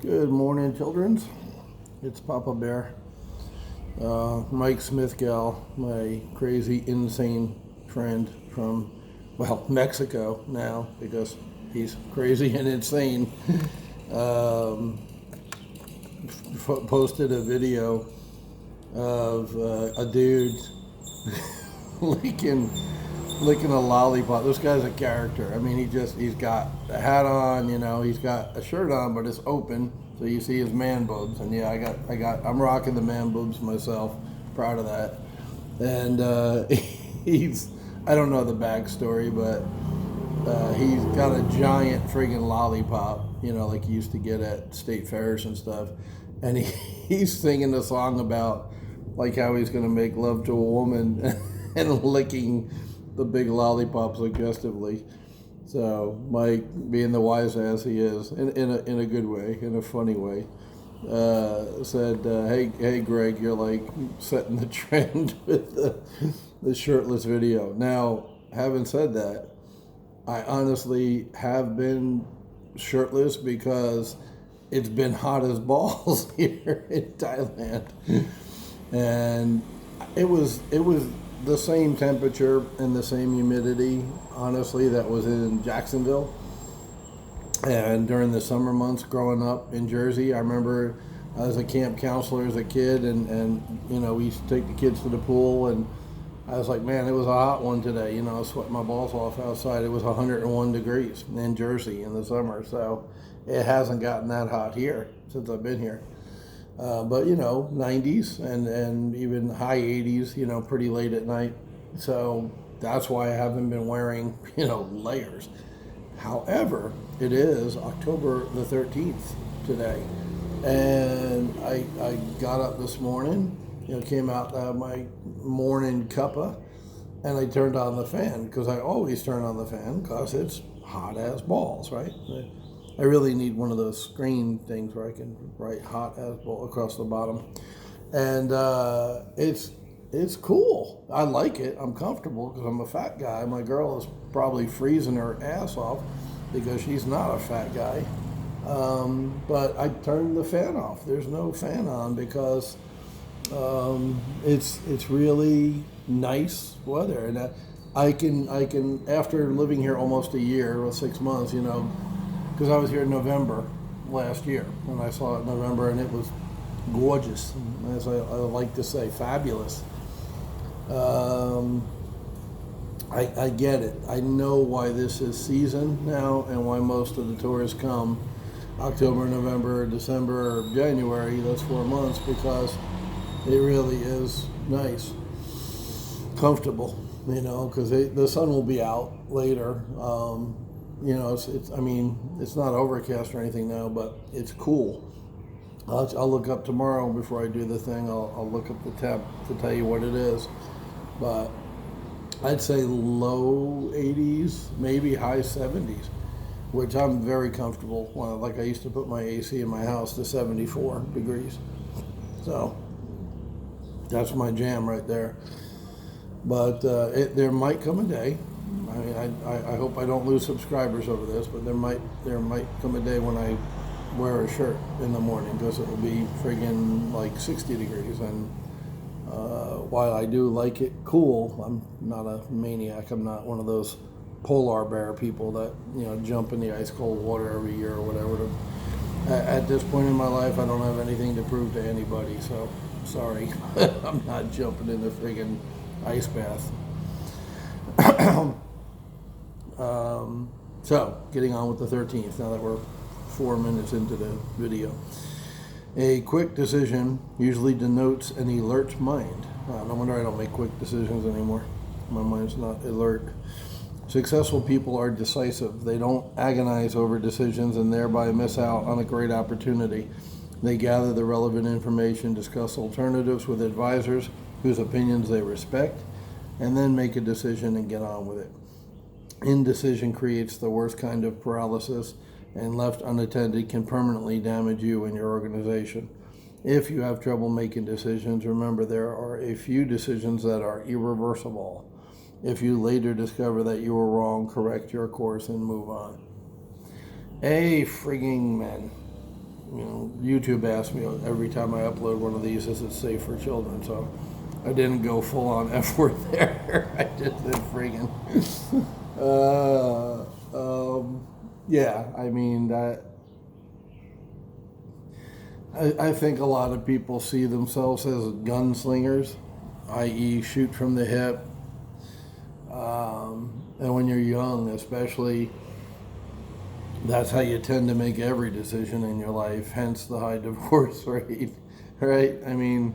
Good morning, children. It's Papa Bear. Mike Smithgal, my crazy, insane friend from, Mexico now, because he's crazy and insane, posted a video of a dude licking a lollipop. This guy's a character. I mean, he's got a hat on, he's got a shirt on, but it's open, so you see his man boobs. And yeah, I'm rocking the man boobs myself. Proud of that. And I don't know the backstory, but he's got a giant friggin' lollipop, like you used to get at state fairs and stuff. And he's singing a song about like how he's gonna make love to a woman and licking the big lollipop suggestively. So Mike, being the wise ass he is, in a good way, in a funny way, said, "Hey, Greg, you're like setting the trend with the shirtless video." Now, having said that, I honestly have been shirtless because it's been hot as balls here in Thailand, and it was the same temperature and the same humidity, honestly, that was in Jacksonville. And during the summer months growing up in Jersey, I remember I was a camp counselor as a kid, and we used to take the kids to the pool, and I was like, man, it was a hot one today. I was sweating my balls off outside. It was 101 degrees in Jersey in the summer, so it hasn't gotten that hot here since I've been here. But 90s and even high 80s, pretty late at night. So that's why I haven't been wearing, layers. However, it is October the 13th today. And I got up this morning, came out to have my morning cuppa, and I turned on the fan, because I always turn on the fan because it's hot as balls, right? I really need one of those screen things where I can write hot as ball across the bottom. And it's cool. I like it. I'm comfortable because I'm a fat guy. My girl is probably freezing her ass off because she's not a fat guy. But I turned the fan off. There's no fan on because it's really nice weather. And I can after living here almost a year or 6 months, because I was here in November last year, and I saw it in November, and it was gorgeous, as I like to say, fabulous. I get it. I know why this is season now, and why most of the tourists come October, November, December, or January. That's 4 months, because it really is nice, comfortable, because the sun will be out later. It's not overcast or anything now, but it's cool. I'll look up tomorrow before I do the thing. I'll look up the temp to tell you what it is. But I'd say low 80s, maybe high 70s, which I'm very comfortable. Like I used to put my AC in my house to 74 degrees. So that's my jam right there. But there might come a day. I mean, I hope I don't lose subscribers over this, but there might come a day when I wear a shirt in the morning, because it will be friggin' like 60 degrees. And while I do like it cool, I'm not a maniac. I'm not one of those polar bear people that jump in the ice cold water every year or whatever. At this point in my life, I don't have anything to prove to anybody, so sorry. I'm not jumping in the friggin' ice bath. So, getting on with the 13th, now that we're 4 minutes into the video. A quick decision usually denotes an alert mind. No wonder I don't make quick decisions anymore. My mind's not alert. Successful people are decisive. They don't agonize over decisions and thereby miss out on a great opportunity. They gather the relevant information, discuss alternatives with advisors whose opinions they respect, and then make a decision and get on with it. Indecision creates the worst kind of paralysis, and left unattended can permanently damage you and your organization. If you have trouble making decisions, remember there are a few decisions that are irreversible. If you later discover that you were wrong, correct your course and move on. Hey, frigging men. YouTube asks me every time I upload one of these, is it safe for children? So I didn't go full on F word there. I just did friggin'. Yeah, I mean, that. I think a lot of people see themselves as gunslingers, i.e., shoot from the hip. And when you're young, especially, that's how you tend to make every decision in your life, hence the high divorce rate, right? I mean,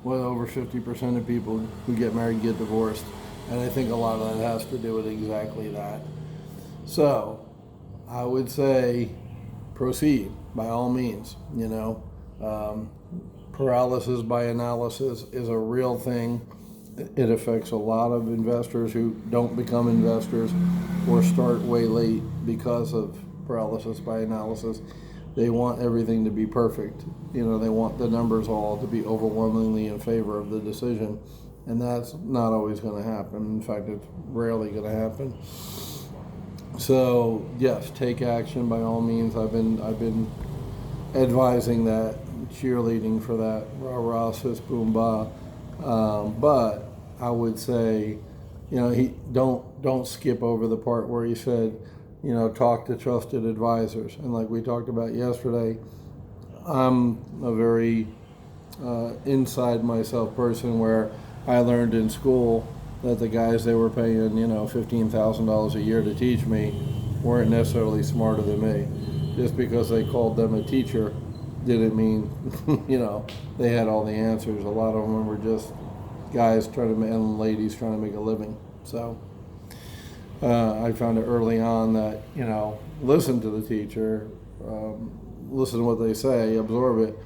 well, over 50% of people who get married get divorced. And I think a lot of that has to do with exactly that. So, I would say proceed by all means, paralysis by analysis is a real thing. It affects a lot of investors who don't become investors or start way late because of paralysis by analysis. They want everything to be perfect. They want the numbers all to be overwhelmingly in favor of the decision. And that's not always going to happen. In fact, it's rarely going to happen. So yes, take action by all means. I've been advising that, cheerleading for that, rah rah sis boom bah. But I would say, don't skip over the part where he said, talk to trusted advisors. And like we talked about yesterday, I'm a very inside myself person where I learned in school that the guys they were paying, $15,000 a year to teach me weren't necessarily smarter than me. Just because they called them a teacher didn't mean, they had all the answers. A lot of them were just guys and ladies trying to make a living. So I found it early on that, listen to the teacher, listen to what they say, absorb it,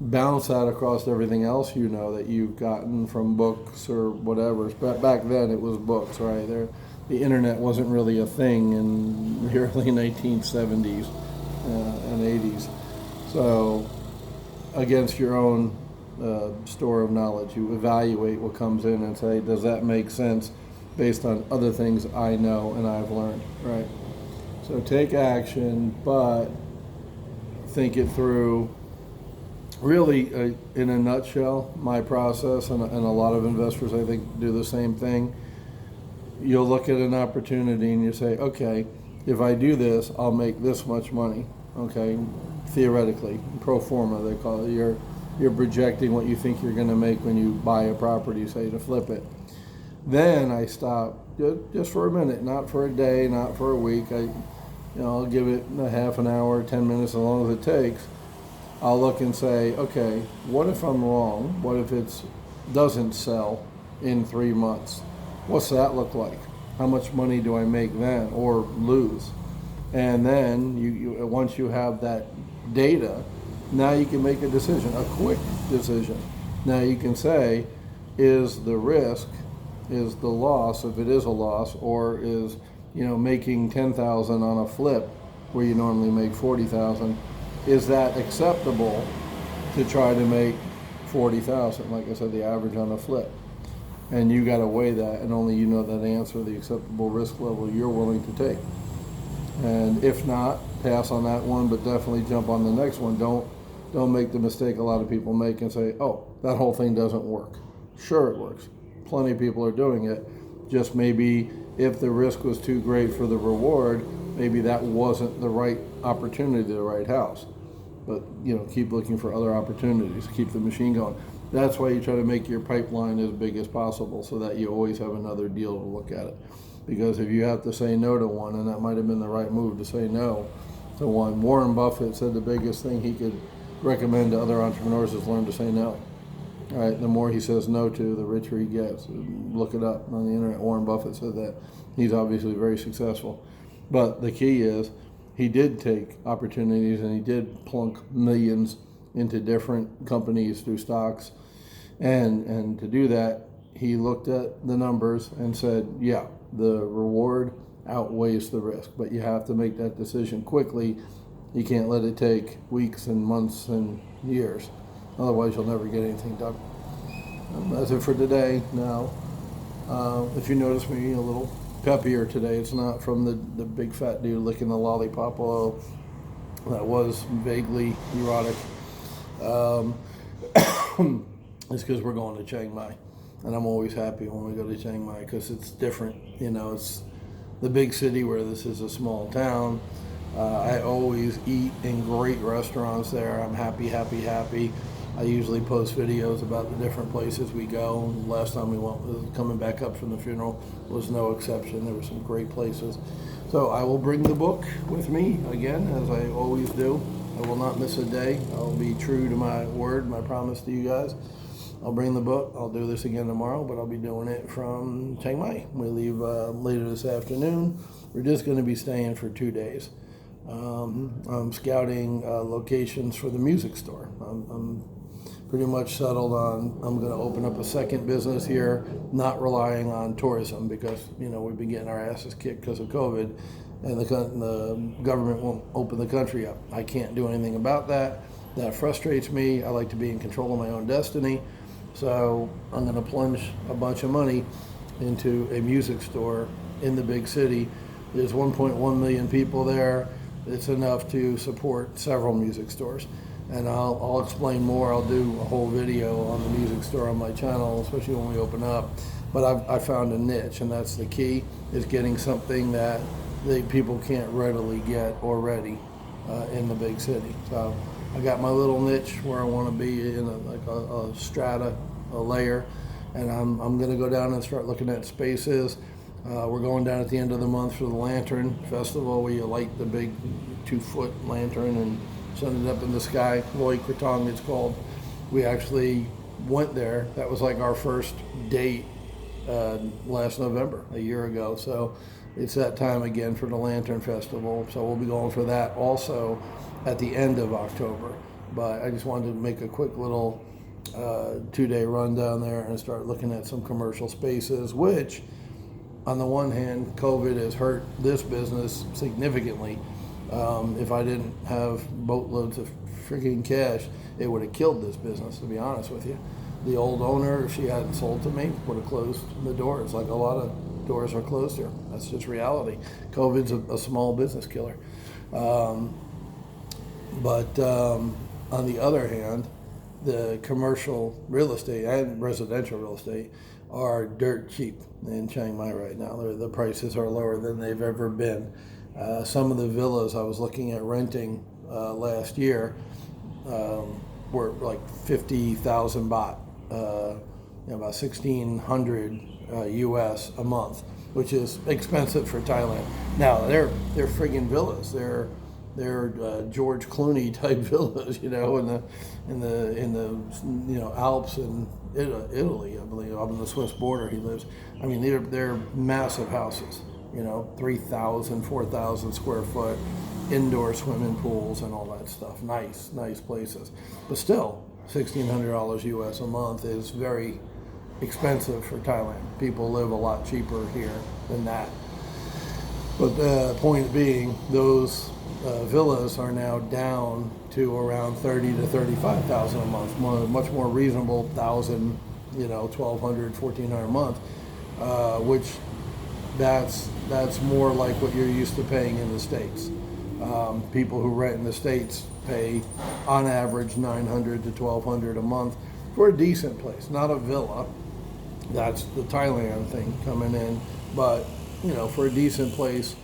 bounce that across everything else that you've gotten from books or whatever. But back then it was books, right? The internet wasn't really a thing in the early 1970s and 80s. So against your own store of knowledge, you evaluate what comes in and say, does that make sense based on other things I know and I've learned, right? So take action, but think it through. Really, in a nutshell, my process, and a lot of investors, I think, do the same thing. You'll look at an opportunity and you say, okay, if I do this, I'll make this much money, okay? Theoretically, pro forma, they call it. You're projecting what you think you're going to make when you buy a property, say, to flip it. Then I stop just for a minute, not for a day, not for a week. I'll give it a half an hour, 10 minutes, as long as it takes. I'll look and say, okay, what if I'm wrong? What if it doesn't sell in 3 months? What's that look like? How much money do I make then or lose? And then you once you have that data, now you can make a decision, a quick decision. Now you can say, is the risk, is the loss, if it is a loss, or is making 10,000 on a flip where you normally make 40,000, is that acceptable to try to make 40,000? Like I said, the average on a flip. And you got to weigh that, and only you know that answer, the acceptable risk level you're willing to take. And if not, pass on that one, but definitely jump on the next one. Don't make the mistake a lot of people make and say, oh, that whole thing doesn't work. Sure, it works. Plenty of people are doing it. Just maybe if the risk was too great for the reward, maybe that wasn't the right opportunity, the right house. But keep looking for other opportunities, keep the machine going. That's why you try to make your pipeline as big as possible so that you always have another deal to look at it. Because if you have to say no to one, and that might have been the right move to say no to one. Warren Buffett said the biggest thing he could recommend to other entrepreneurs is learn to say no. All right, the more he says no to, the richer he gets. Look it up on the internet. Warren Buffett said that. He's obviously very successful. But the key is he did take opportunities and he did plunk millions into different companies through stocks. And to do that, he looked at the numbers and said, yeah, the reward outweighs the risk. But you have to make that decision quickly. You can't let it take weeks and months and years. Otherwise, you'll never get anything done. That's it for today. Now, if you notice me a little peppier today, it's not from the big fat dude licking the lollipop, although that was vaguely erotic. Um, it's because we're going to Chiang Mai, and I'm always happy when we go to Chiang Mai because it's different. You know, it's the big city where this is a small town. I always eat in great restaurants there. I'm happy, happy, happy. I usually post videos about the different places we go. Last time we went, coming back up from the funeral, was no exception. There were some great places. So I will bring the book with me again, as I always do. I will not miss a day. I'll be true to my word, my promise to you guys. I'll bring the book. I'll do this again tomorrow, but I'll be doing it from Chiang Mai. We leave later this afternoon. We're just going to be staying for 2 days. I'm scouting locations for the music store. I'm pretty much settled on I'm going to open up a second business here, not relying on tourism because, you know, we've been getting our asses kicked because of COVID, and the government won't open the country up. I can't do anything about that. That frustrates me. I like to be in control of my own destiny. So I'm going to plunge a bunch of money into a music store in the big city. There's 1.1 million people there. It's enough to support several music stores. And I'll explain more. I'll do a whole video on the music store on my channel, especially when we open up. But I found a niche, and that's the key, is getting something that people can't readily get already in the big city. So I got my little niche where I want to be in a strata, a layer, and I'm going to go down and start looking at spaces. We're going down at the end of the month for the Lantern Festival, where you light the big 2-foot lantern and send it up in the sky. Loy Krathong, it's called. We actually went there. That was like our first date last November, a year ago. So it's that time again for the Lantern Festival. So we'll be going for that also at the end of October. But I just wanted to make a quick little 2-day run down there and start looking at some commercial spaces, which on the one hand, COVID has hurt this business significantly. If I didn't have boatloads of freaking cash, it would have killed this business, to be honest with you. The old owner, if she hadn't sold to me, would have closed the doors. Like a lot of doors are closed here. That's just reality. COVID's a small business killer. But on the other hand, the commercial real estate and residential real estate are dirt cheap in Chiang Mai right now. The prices are lower than they've ever been. Some of the villas I was looking at renting last year were like 50,000 baht, about 1,600 US a month, which is expensive for Thailand. Now they're friggin' villas. They're George Clooney type villas, in the Alps and Italy, I believe, up on the Swiss border he lives. I mean, they're massive houses, 3,000, 4,000 square foot, indoor swimming pools and all that stuff. Nice places. But still, $1,600 US a month is very expensive for Thailand. People live a lot cheaper here than that. But the point being, those villas are now down to around 30 to 35,000 a month, much more reasonable, 1,000, 1,200, 1,400 a month, which that's more like what you're used to paying in the States. People who rent in the States pay on average 900 to 1,200 a month for a decent place, not a villa. That's the Thailand thing coming in, but for a decent place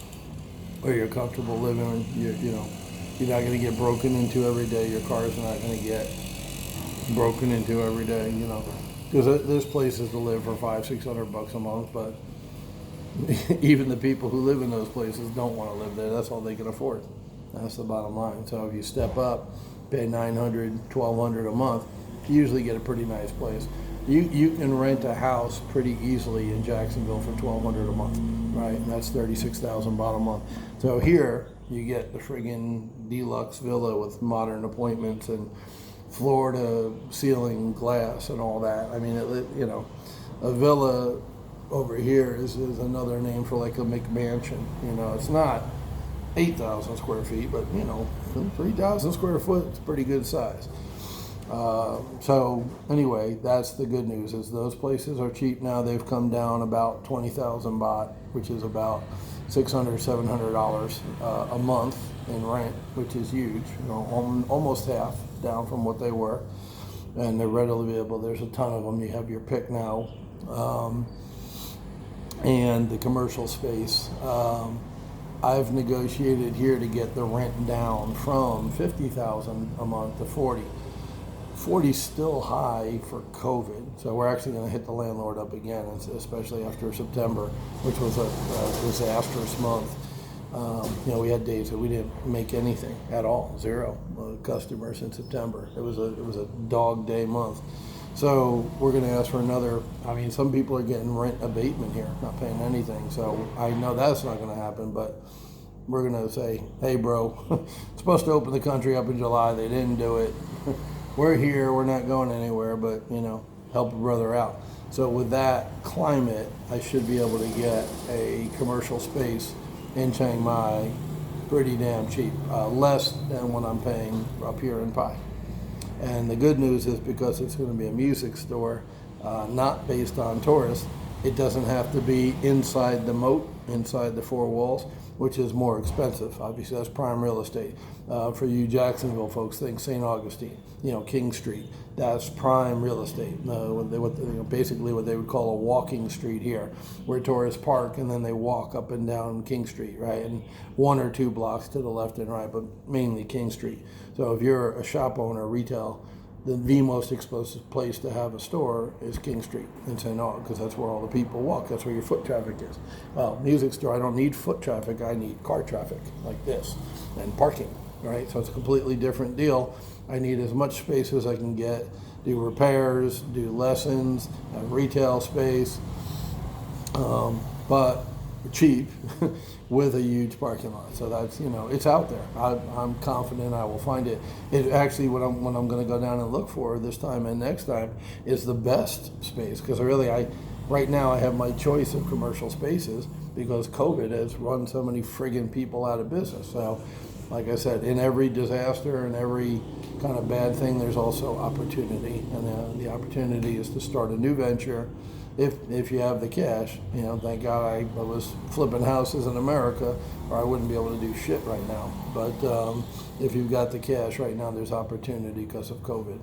where you're comfortable living, you're not going to get broken into every day. Your car's not going to get broken into every day, because there's places to live for $500-600 a month, but even the people who live in those places don't want to live there. That's all they can afford. That's the bottom line. So if you step up, pay $900, $1,200 a month, you usually get a pretty nice place. You can rent a house pretty easily in Jacksonville for $1,200 a month, right? And that's 36,000 baht a month. So here you get the friggin' deluxe villa with modern appointments and floor to ceiling glass and all that. I mean, a villa over here is another name for like a McMansion. It's not 8,000 square feet, but 3,000 square foot is pretty good size. So anyway, that's the good news, is those places are cheap now. They've come down about 20,000 baht, which is about $600-700 a month in rent, which is huge. Almost half down from what they were, and they're readily available. There's a ton of them. You have your pick now, and the commercial space. I've negotiated here to get the rent down from 50,000 a month to 40. 40 is still high for COVID, so we're actually going to hit the landlord up again, especially after September, which was a disastrous month. We had days that we didn't make anything at all, zero customers in September. It was a dog day month. So we're going to ask for another. I mean, some people are getting rent abatement here, not paying anything. So I know that's not going to happen, but we're going to say, hey, bro, supposed to open the country up in July. They didn't do it. We're here. We're not going anywhere, but, help a brother out. So with that climate, I should be able to get a commercial space in Chiang Mai pretty damn cheap, less than what I'm paying up here in Pai. And the good news is, because it's going to be a music store, not based on tourists, it doesn't have to be inside the moat, inside the four walls, which is more expensive. Obviously, that's prime real estate. For you Jacksonville folks, think St. Augustine, King Street. That's prime real estate. Basically what they would call a walking street here, where tourists park and then they walk up and down King Street, right? And 1 or 2 blocks to the left and right, but mainly King Street. So if you're a shop owner, retail, the most expensive place to have a store is King Street in St. Aug, because that's where all the people walk. That's where your foot traffic is. Well, music store, I don't need foot traffic. I need car traffic like this and parking, right? So it's a completely different deal. I need as much space as I can get, do repairs, do lessons, have retail space, but cheap with a huge parking lot. So that's, it's out there. I'm confident I will find it. It actually, what I'm going to go down and look for this time and next time is the best space, because right now I have my choice of commercial spaces because COVID has run so many friggin' people out of business. So like I said, in every disaster and every kind of bad thing, there's also opportunity, and the opportunity is to start a new venture if you have the cash. Thank God I was flipping houses in America, or I wouldn't be able to do shit right now. But if you've got the cash right now, there's opportunity because of COVID.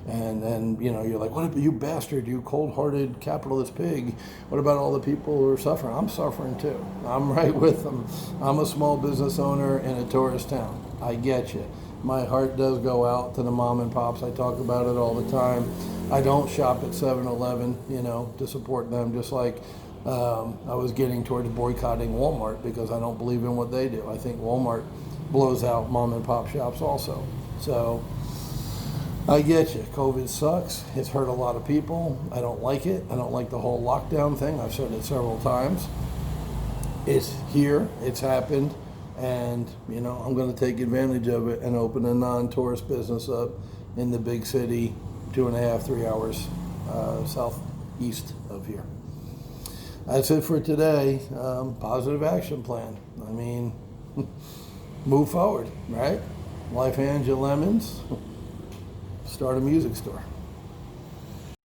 And you're like, what, you bastard, you cold-hearted capitalist pig. What about all the people who are suffering? I'm suffering too. I'm right with them. I'm a small business owner in a tourist town. I get you. My heart does go out to the mom and pops. I talk about it all the time. I don't shop at 7-Eleven, to support them, just like I was getting towards boycotting Walmart because I don't believe in what they do. I think Walmart blows out mom and pop shops also. So I get you. COVID sucks. It's hurt a lot of people. I don't like it. I don't like the whole lockdown thing. I've said it several times. It's here. It's happened. And, I'm going to take advantage of it and open a non-tourist business up in the big city, 2.5, 3 hours southeast of here. That's it for today. Positive action plan. I mean, move forward, right? Life hands you lemons. Start a music store.